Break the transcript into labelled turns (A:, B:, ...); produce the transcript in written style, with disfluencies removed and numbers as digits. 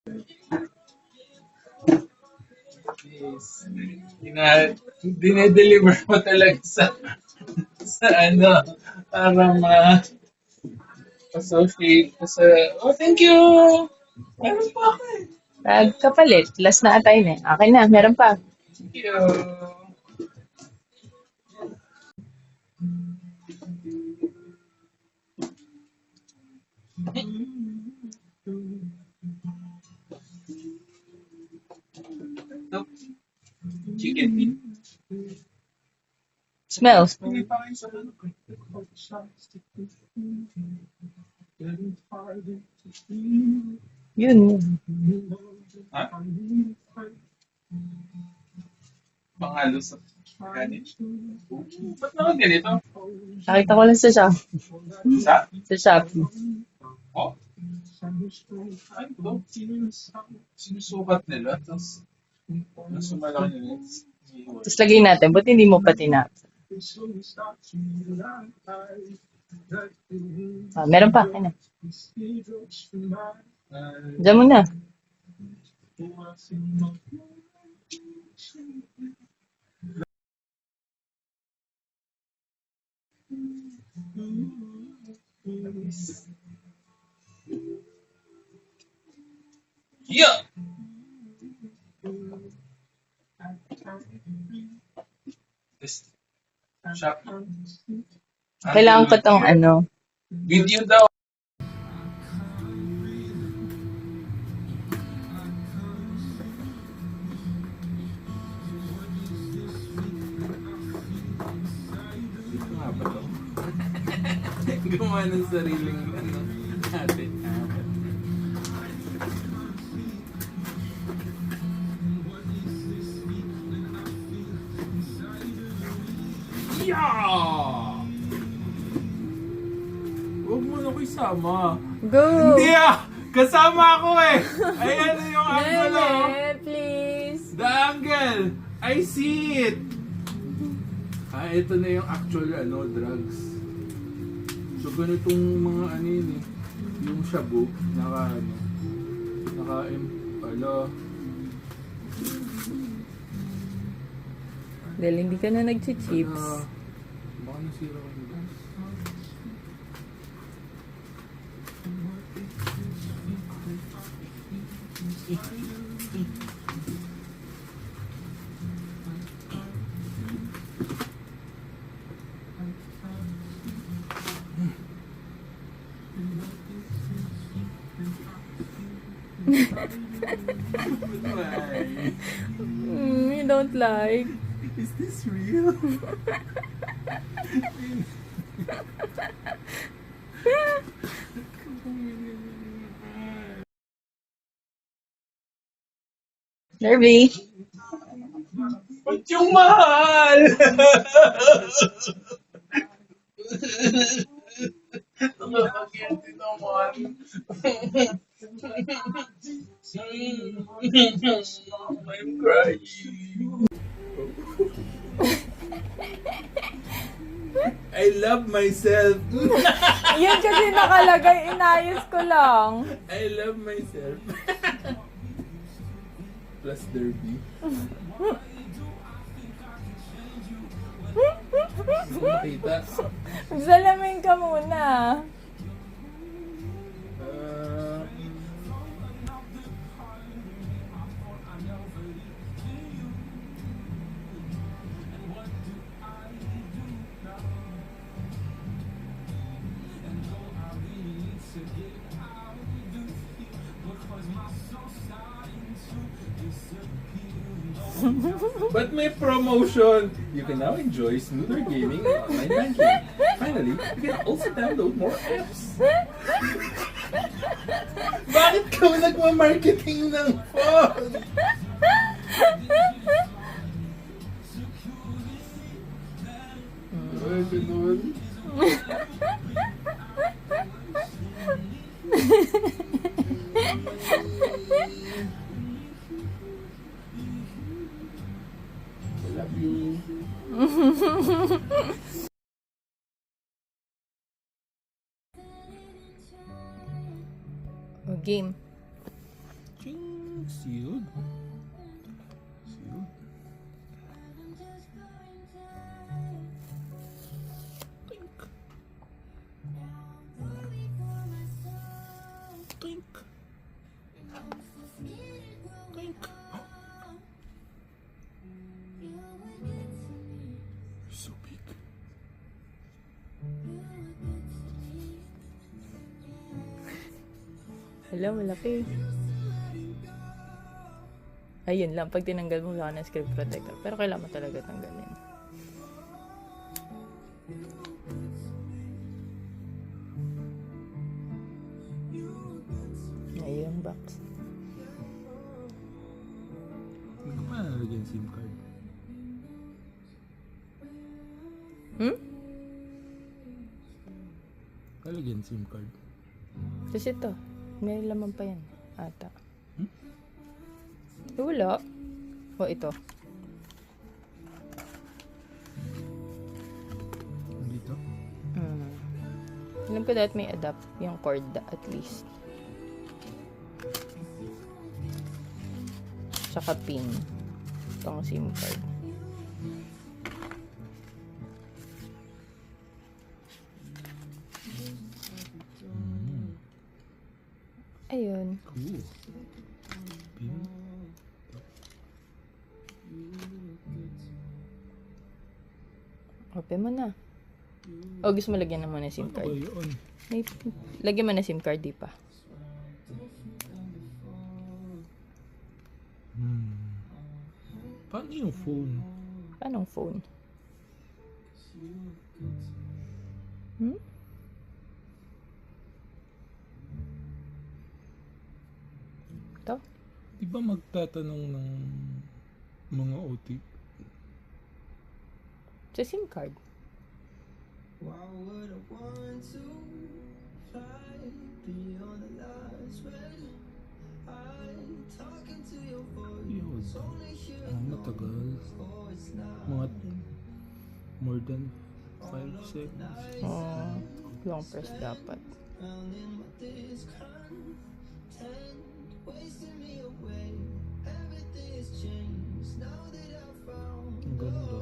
A: Yes. Dinedeliver mo talaga sa ano, para ma-associate ko sa, oh, thank you! Meron pa ako eh.
B: Nagkapalit. Last na atay na. Akin na, meron pa.
A: Thank you. Ito, chicken meat.
B: Smells.
A: Hindi pa kayo sa ano.
B: Yun.
A: Ha? Pangalo sa kanin. Ba't naman ganito?
B: Nakita ko lang sa shop.
A: Sa?
B: Sa Shopee.
A: Oh? Ay, ito. Sinusukat nila. Tapos, mas sumalaki nila.
B: Tapos lagay natin. Buti hindi mo pa tinap. Meron pa. Akin na. Diyan mo na.
A: Yeah! This shop.
B: Kailangan ko tong ano.
A: Video daw. Dito nga ba to? Gumawa ng sariling ano natin. Yeah! Huwag mo na ko isama.
B: Go!
A: Hindi ah! Kasama ako eh! Ayan na yung angle oh!
B: Please.
A: The angle! I see it! Ah, ito na yung actual ano, drugs. So ganitong mga ano yun eh. Yung shabu, ala,
B: Dahil hindi ka na nag-chips.
A: baka nasira ko yung gas.
B: You don't like.
A: Is this real?
B: Nervy.
A: Ba't yung mahal? Nakapagyan naman. I'm crying. I love myself.
B: Yan kasi nakalagay, inayos ko lang.
A: I love myself. Plus derby. Makita.
B: Magsalamin ka muna.
A: But may promotion! You can now enjoy smoother gaming and online banking. Finally, you can also download more apps. Bakit ka nagma-marketing ng phone? Ay, ganun. I love you.
B: Game.
A: Ching. Sealed. Sealed. Tink. Tink. Tink. So big.
B: Hala, malaki. Ayun lang, pag tinanggal mo wala ka ng screen protector. Pero kailangan mo talaga tanggalin. Ayun yung box.
A: Hindi ko pa nalagyan SIM card.
B: Hmm?
A: Nalagyan SIM card.
B: Tapos ito, may laman pa yan. Ata.
A: Hmm?
B: Eh, wala. O, ito.
A: Dito?
B: Alam ko dapat may adapt yung cord at least. Tsaka pin. Itong SIM card. Ayun.
A: Cool. Pin.
B: Open mo na. O, gusto mo lagyan naman ng SIM
A: Ano ba
B: card?
A: yun?
B: May, lagyan mo na SIM card, di pa?
A: Paano yung phone?
B: Anong phone? Hmm? Ito?
A: Di ba magtatanong ng mga OTP?
B: Sa SIM card.
C: Why would I want to fly beyond the last red eye? Talking to your
A: Yun.
C: voice, only hear
A: Matagal.
C: oh, it's not
A: Mga more than 5 seconds.
B: Long press dapat.
C: drowning with this content, wasting me away. Everything has changed now that I found
A: Ang ganda.